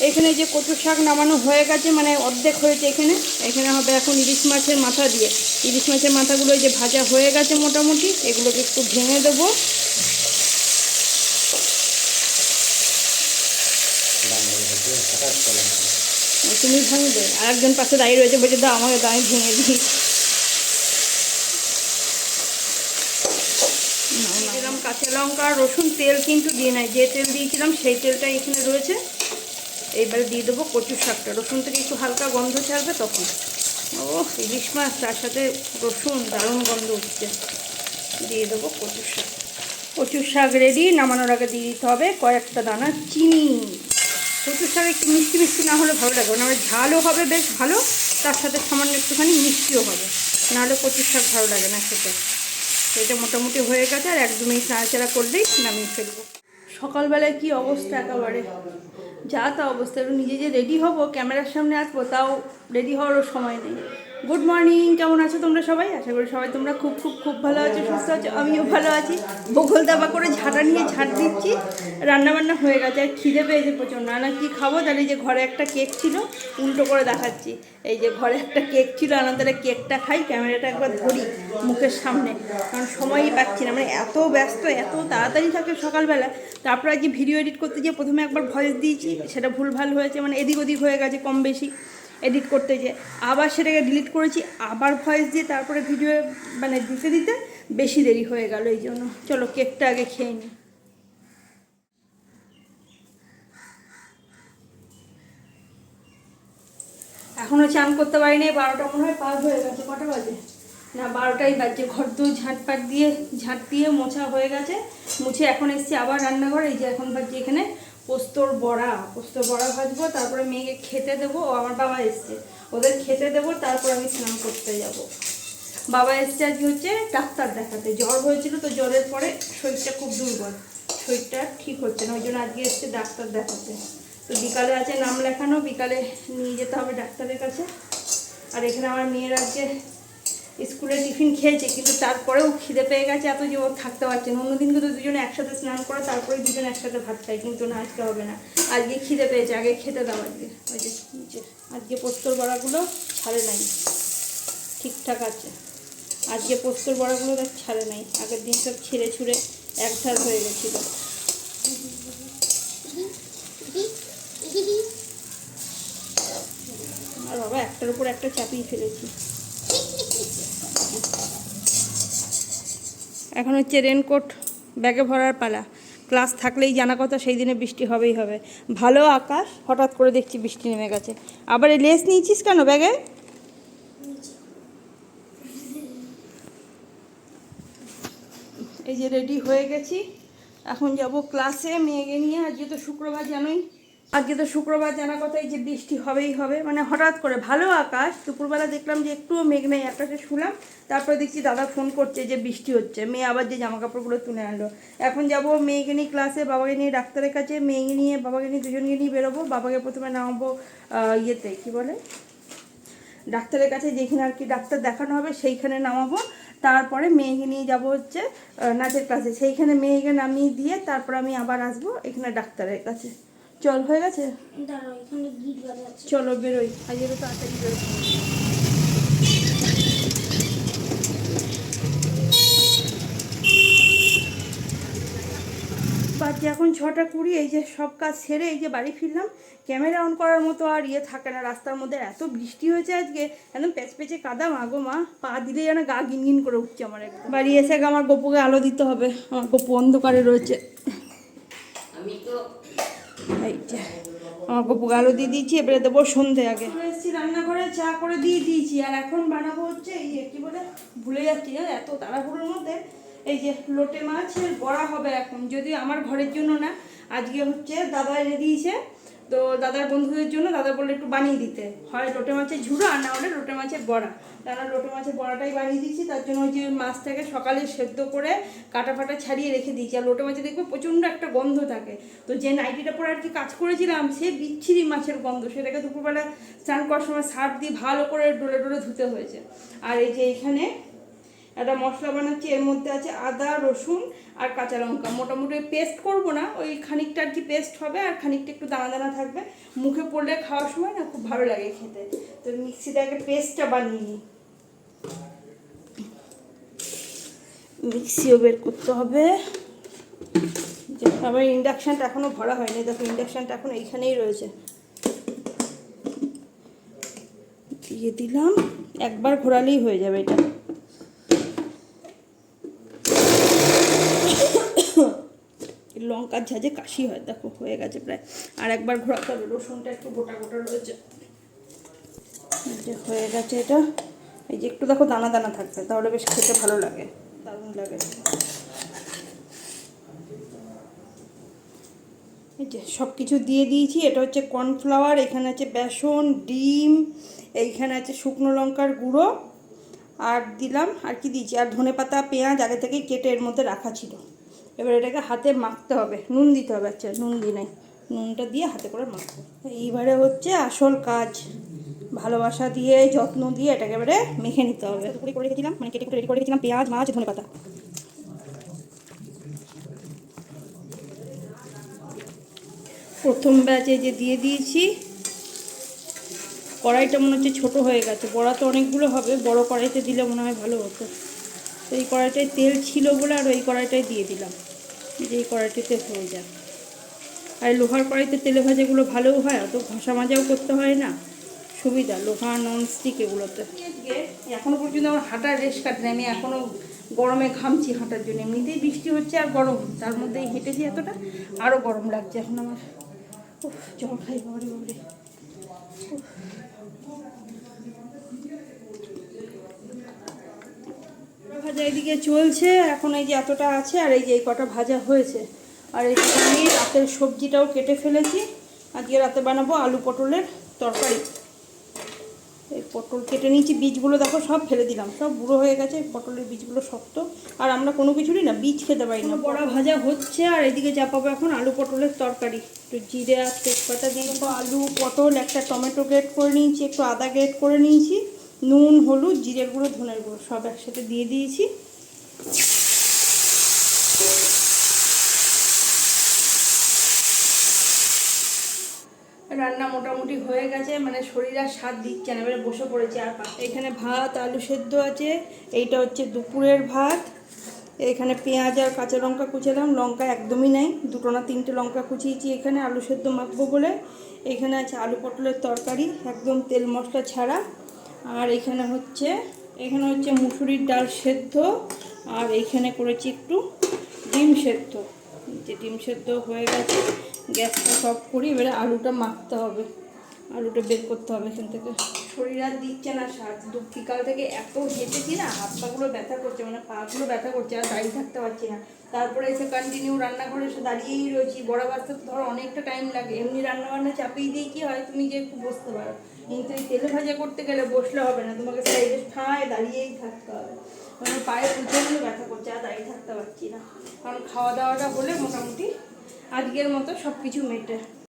এখানে যে কচু শাক নামানো হয়ে গেছে, মানে অর্ধেক হয়েছে। এখানে এখানে হবে এখন ইলিশ মাছের মাথা দিয়ে। ইলিশ মাছের মাথাগুলো যে ভাজা হয়ে গেছে মোটামুটি, এগুলোকে একটু ভেঙে দেবো। তুমি ভাঙবে, আর একজন পাশে দাঁড়িয়ে রয়েছে, বলছে দাও আমাকে, দাঁড়িয়ে ভেঙে দিই। দিলাম কাঁচা লঙ্কা, রসুন, তেল কিন্তু দিয়ে নাই, যে তেল দিয়েছিলাম সেই তেলটা এখানে রয়েছে। এইবারে দিয়ে দেবো কচু শাকটা, রসুন থেকে একটু হালকা গন্ধ ছাড়বে তখন। ও ইলিশ মাছ তার সাথে রসুন, দারুণ গন্ধ উঠছে। দিয়ে দেবো কচু শাক। কচুর শাক রেডি। নামানোর আগে দিয়ে দিতে হবে কয়েকটা দানা চিনি। কচুর শাক একটু মিষ্টি মিষ্টি না হলে ভালো লাগবে না, ঝালও হবে বেশ ভালো, তার সাথে সামান্য একটুখানি মিষ্টিও হবে, নাহলে কচুর শাক ভালো লাগে না খেতে। এটা মোটামুটি হয়ে গেছে, আর 1-2 মিনিট নাড়াচাড়া করলেই নামিয়ে ফেলবো। সকালবেলায় কি অবস্থা, একেবারে যা তা অবস্থা। একটু নিজে যে রেডি হবো, ক্যামেরার সামনে আসবো, তাও রেডি হওয়ারও সময় নেই। গুড মর্নিং, কেমন আছো তোমরা সবাই? আশা করি সবাই তোমরা খুব খুব খুব ভালো আছো, সুস্থ আছো। আমিও ভালো আছি। বগল দাবা করে ঝাঁটা নিয়ে ঝাঁট দিচ্ছি। রান্নাবান্না হয়ে গেছে, আর খিদে পেয়েছে প্রচুর। না কী খাবো, তাহলে যে ঘরে একটা কেক ছিল, উল্টো করে দেখাচ্ছি। এই যে ঘরে একটা কেক ছিল, তাহলে কেকটা খাই, ক্যামেরাটা একবার ধরি মুখের সামনে, কারণ সময়ই পাচ্ছি না। মানে এত ব্যস্ত, এত তাড়াতাড়ি থাকে সকালবেলা। তারপর আজকে ভিডিও এডিট করতে গিয়ে প্রথমে একবার ভয়েস দিয়েছি, সেটা ভুলভাল হয়েছে, মানে এদিক ওদিক হয়ে গেছে কম বেশি এডিট করতে গিয়ে। আবার সেটাকে ডিলিট করেছি, আবার ভয়েস দিয়ে তারপরে ভিডিও মানে দিতে দিতে বেশি দেরি হয়ে গেল। এই জন্য চলো কেকটা আগে খেয়ে নিই। এখনও চান করতে পারিনি, 12টা মনে হয় পার হয়ে গেছে। কটা বাজে? না 12টাই বাজছে। ঘর তো ঝাঁট দিয়ে মোছা হয়ে গেছে। মুছে এখন এসছি আবার রান্নাঘরে। এই যে এখন ভাজছি এখানে পোস্তর বড়া ভাজবো, তারপরে মেয়েকে খেতে দেবো। আমার বাবা এসছে, ওদের খেতে দেবো, তারপর আমি স্নান করতে যাব। বাবা এসছে আজকে হচ্ছে ডাক্তার দেখাতে, জ্বর হয়েছিল তো, জ্বরের পরে শরীরটা খুব দুর্বল, শরীরটা ঠিক হচ্ছে না, ওই জন্য আজকে এসছে ডাক্তার দেখাতে। তো বিকালে আছে নাম লেখানো, বিকালে নিয়ে যেতে হবে ডাক্তারের কাছে। আর এখানে আমার মেয়ের আজকে স্কুলে টিফিন খেয়েছে, কিন্তু তারপরেও খিদে পেয়ে গেছে এত যে ও থাকতে পারছে না। অন্যদিন কিন্তু দুজনে একসাথে স্নান করে তারপরে দুজনে একসাথে ভাত খাই, কিন্তু না আজকে হবে না। আজকে খিদে পেয়েছে, আগে খেতে দাও আজকে। ওই যে নিচে আজকে পোস্তর বড়াগুলো ছাড়ে নাই, ঠিকঠাক আছে। আজকে পোস্তর বড়াগুলো দেখ ছাড়ে নাই, আগের দিন সব ছিঁড়ে ছুঁড়ে একধার হয়ে গেছিলো। আর বাবা একটার উপর একটা চাপিয়ে ফেলেছি। এখন হচ্ছে রেনকোট ব্যাগে ভরার পালা। ক্লাস থাকলেই জানা কথা, সেই দিনে বৃষ্টি হবেই হবে। ভালো আকাশ, হঠাৎ করে দেখছি বৃষ্টি নেমে গেছে। আবার এই লেস নিয়েছিস কেন ব্যাগে? এই যে রেডি হয়ে গেছি, এখন যাব ক্লাসে মেয়েকে নিয়ে। আজকে তো শুক্রবার জানোই, জানা কথা, এই যে বৃষ্টি হবেই হবে, মানে হঠাৎ করে ভালো আকাশ। দুপুরবেলা দেখলাম যে একটুও মেঘ নেই, আকাশে শুলাম, তারপরে দেখছি দাদা ফোন করছে যে বৃষ্টি হচ্ছে। মেয়ে আবার যে জামা কাপড়গুলো তুলে আনলো। এখন যাব মেয়েকে নিয়ে ক্লাসে, বাবাকে নিয়ে ডাক্তারের কাছে, মেয়েকে নিয়ে বাবাকে নিয়ে, দুজনকে নিয়ে বেরোবো। বাবাকে প্রথমে নামাবো ইয়েতে কী বলে, ডাক্তারের কাছে, যেখানে আর কি ডাক্তার দেখানো হবে সেইখানে নামাবো। তারপরে মেয়েকে নিয়ে যাব হচ্ছে নাচের ক্লাসে, সেইখানে মেয়েকে নামিয়ে দিয়ে তারপর আমি আবার আসবো এখানে ডাক্তারের কাছে। চল, হয়ে গেছে, চলো বেরোই, আজকে তো তাড়াতাড়ি বেরোই। বাজে এখন 6টা 20। এই যে সব কাজ সেরে এই যে বাড়ি ফিরলাম। ক্যামেরা অন করার মতো আর থাকে না, রাস্তার মধ্যে এত বৃষ্টি হয়েছে আজকে, একদম প্যাচে কাদা। মাগো মা, পা দিলেই যেন গা গিনগিন করে উঠছে আমার। একদম বাড়ি এসে আমার গপুকে আলো দিতে হবে, আমার গপু অন্ধকারে রয়েছে। আমি তো এই যে আমার গপুকে আলো দিয়ে দিয়েছি, এবারে দেবো সন্ধে। আগে এসেছি রান্নাঘরে, চা করে দিয়ে দিয়েছি, আর এখন বানাবো হচ্ছে এই যে কী বলে, ভুলে যাচ্ছি এত তাড়াহুড়োর মধ্যে। এই যে লোটে মাছের বড়া হবে এখন, যদিও আমার ঘরের জন্য না, আজকে হচ্ছে দাদা এনে দিয়েছে, তো দাদার বন্ধুদের জন্য। দাদা বললে একটু বানিয়ে দিতে, হয় লোটে মাছের ঝুড়ো আর না হলে লোটে মাছের বড়া। তারা লোটে মাছের বড়াটাই বানিয়ে দিচ্ছি। তার জন্য ওই যে মাছটাকে সকালে সেদ্ধ করে কাটা ফাটা ছাড়িয়ে রেখে দিয়েছি। আর লোটে মাছে দেখবে প্রচণ্ড একটা গন্ধ থাকে, তো যে নাইটিটা পরে আর কি কাজ করেছিলাম, সে বিচ্ছিরি মাছের গন্ধ, সেটাকে দুপুরবেলা স্নান করার সময় সার্ফ দিয়ে ভালো করে ডলে ডলে ধুতে হয়েছে। আর এই যে এখানে একটা মশলা বানাচ্ছি, এর মধ্যে আছে আদা রসুন আর কাঁচা লঙ্কা। মোটামুটি পেস্ট করব না, ওই খানিকটা আর কি পেস্ট হবে, আর খানিকটা একটু দানা দানা থাকবে। মুখে পড়লে খাওয়ার সময় না খুব ভালো লাগে খেতে। তো মিক্সিতে আগে পেস্টটা বানিয়ে নিই। মিক্সিও বের করতে হবে। আমার ইন্ডাকশানটা এখনও ভরা হয়নি, দেখো ইন্ডাকশানটা এখন এইখানেই রয়েছে। দিয়ে দিলাম, একবার ঘোরালেই হয়ে যাবে এটা। লঙ্কার ঝাঁঝে কাশি হয়, দেখো হয়ে গেছে প্রায়। আর একবার ঘোরাতে হবে, রসুনটা একটু গোটা গোটা রয়েছে। হয়ে গেছে এটা। এই যে একটু দেখো দানা দানা থাকবে, তাহলে বেশ খেতে ভালো লাগে, দারুণ লাগে। এই যে সব কিছু দিয়ে দিয়েছি। এটা হচ্ছে কর্নফ্লাওয়ার, এখানে আছে বেসন, ডিম, এইখানে আছে শুকনো লঙ্কার গুঁড়ো, আর দিলাম আর কি দিয়েছি, আর ধনেপাতা পেঁয়াজ আগে থেকেই কেটে এর মধ্যে রাখা ছিল। এবার এটাকে হাতে মাখতে হবে, নুন দিতে হবে। আচ্ছা নুন দিই নাই, নুনটা দিয়ে হাতে করে মাখবো। এইবারে হচ্ছে আসল কাজ, ভালোবাসা দিয়ে যত্ন দিয়ে এটাকে এবারে মেখে নিতে হবে। করে রেখেছিলাম, মানে কেটে রেডি করে রেখেছিলাম পেঁয়াজ, মাছ, ধনেপাতা। প্রথম ব্যাচে যে দিয়ে দিয়েছি। কড়াইটা মনে হচ্ছে ছোটো হয়ে গেছে, বড়া তো অনেকগুলো হবে, বড় কড়াইতে দিলে মনে হয় ভালো হতো। তো এই কড়াইটায় তেল ছিল বলে আর ওই কড়াইটাই দিয়ে দিলাম, যে এই কড়াইটিতে হয়ে যায়। আর লোহার কড়াইতে তেলে ভাজাগুলো ভালোও হয়, অত ঘষা মাজাও করতে হয় না, সুবিধা। লোহা ননস্টিক এগুলোতে। এখনও পর্যন্ত আমার হাঁটার রেশ কাটে, আমি এখনও গরমে ঘামছি হাঁটার জন্য। এমনিতেই বৃষ্টি হচ্ছে আর গরম, তার মধ্যেই হেঁটেছি এতটা, আরও গরম লাগছে এখন আমার। জল খাই বাবারে বাবারে। ভাজা এদিকে চলছে এখন, এই যে এতটা আছে, আর এই যে এই কটা ভাজা হয়েছে। আর এইদিকে আমি রাতের সবজিটাও কেটে ফেলেছি। আজকে রাতে বানাবো আলু পটলের তরকারি। এই পটল কেটে নিয়েছি, বীজগুলো দেখো সব ফেলে দিলাম, সব বুড়ো হয়ে গেছে, পটলের বীজগুলো শক্ত। আর আমরা কোনো কিছুরই না বীজ খেতে পারি না। বড়া ভাজা হচ্ছে, আর এদিকে চাপাবো এখন আলু পটলের তরকারি। একটু জিরে আর তেজপাতা দিয়ে দেবো। আলু পটল, একটা টমেটো গ্রেট করে নিয়েছি, একটু আদা গ্রেট করে নিয়েছি, নুন হলুদ জিরের গুঁড়ো ধনের গুঁড়ো সব একসাথে দিয়ে দিয়েছি। রান্না মোটামুটি হয়ে গেছে, মানে শরীর আর স্বাদ দিচ্ছে না, এবারে বসে পড়েছি। আর এখানে ভাত আলু সেদ্ধ আছে, এইটা হচ্ছে দুপুরের ভাত। এখানে পেঁয়াজ আর কাঁচা লঙ্কা কুচালাম, লঙ্কা একদমই নাই, দুটো না তিনটে লঙ্কা কুচিয়েছি এখানে আলু সেদ্ধ মাখবো বলে। এখানে আছে আলু পটলের তরকারি, একদম তেল মশলা ছাড়া। আর এখানে হচ্ছে মুসুরির ডাল সেদ্ধ, আর এইখানে করেছি একটু ডিম সেদ্ধ। যে ডিম সেদ্ধ হয়ে গেছে, গ্যাসটা অফ করি। এবারে আলুটা মাখতে হবে, আলুটা বের করতে হবে এখান থেকে। শরীর আর দিচ্ছে না স্বাদ, বিকাল থেকে এত হেঁটেছি না, হাত পাগুলো ব্যথা করছে, মানে পাগুলো ব্যথা করছে, আর দাঁড়িয়ে থাকতে পারছি না। তারপরে এসে কন্টিনিউ রান্নাঘরে এসে দাঁড়িয়েই রয়েছি। বড়া বাজতে তো ধরো অনেকটা টাইম লাগে, এমনি রান্নাবান্না চাপিয়ে দিয়ে কী হয়, তুমি যে একটু বসতে পারো, কিন্তু এই তেলে ভাজা করতে গেলে বসলে হবে না, তোমাকে সাইডে ঠায় দাঁড়িয়েই থাকতে হবে। মানে পায়ে প্রচণ্ড ব্যথা করছে, আর দাঁড়িয়ে থাকতে পারছি না। কারণ খাওয়া দাওয়াটা হলে মোটামুটি আজকের মতো সব কিছু মেটে।